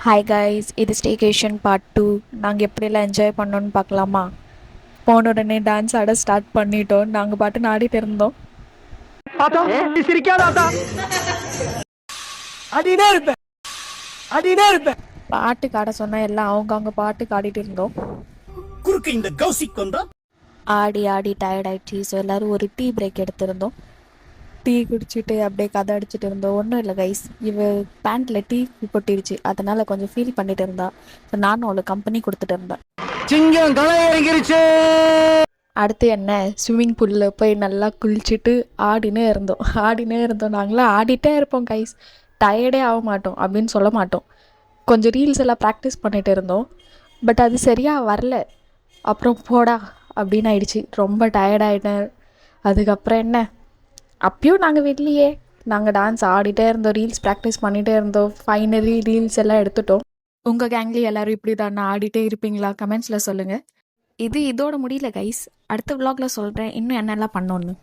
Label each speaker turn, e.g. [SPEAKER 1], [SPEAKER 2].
[SPEAKER 1] Hi guys, இது staycation part 2. நாங்கள் எப்படியெல்லாம் என்ஜாய் பண்ணோன்னு பார்க்கலாமா? போன உடனே டான்ஸ் ஆட ஸ்டார்ட் பண்ணிட்டோம். நாங்கள் பாட்டு ஆடிட்டு இருந்தோம். பாட்டுக்கு ஆட சொன்னா எல்லாம் அவங்க பாட்டுக்கு ஆடிட்டு இருந்தோம். ஆடி ஆடி டயர்ட் ஆயிடுச்சு. ஸோ எல்லோரும் ஒரு டீ பிரேக் எடுத்திருந்தோம். டீ குடிச்சிட்டு அப்படியே கதை அடிச்சுட்டு இருந்தோம். ஒன்றும் இல்லை கைஸ், பேண்ட்டில் டீ கொட்டிடுச்சு. அதனால் கொஞ்சம் ஃபீல் பண்ணிட்டு இருந்தா. ஸோ நானும் அவளுக்கு கம்பெனி கொடுத்துட்டு இருந்தேன். அடுத்து என்ன, ஸ்விம்மிங் பூலில் போய் நல்லா குளிச்சுட்டு ஆடினே இருந்தோம். நாங்களாம் ஆடிட்டே இருப்போம் கைஸ், டயர்டே ஆக மாட்டோம் அப்படின்னு சொல்ல மாட்டோம். கொஞ்சம் ரீல்ஸ் எல்லாம் ப்ராக்டிஸ் பண்ணிகிட்டு இருந்தோம். பட் அது சரியாக வரல. அப்புறம் போடா அப்படின்னு ஆயிடுச்சு. ரொம்ப டயர்டாயிட்டேன். அதுக்கப்புறம் என்ன, அப்பயும் நாங்கள் வெளியே டான்ஸ் ஆடிட்டே இருந்தோம், ரீல்ஸ் ப்ராக்டிஸ் பண்ணிகிட்டே இருந்தோம். ஃபைனலி ரீல்ஸ் எல்லாம் எடுத்துட்டோம். உங்கள் கேங்லேயும் எல்லோரும் இப்படி தான் ஆடிட்டே இருப்பீங்களா? கமெண்ட்ஸில் சொல்லுங்கள். இதோட முடியல கைஸ், அடுத்த vlogல சொல்கிறேன் இன்னும் என்னெல்லாம் பண்ணோன்னு.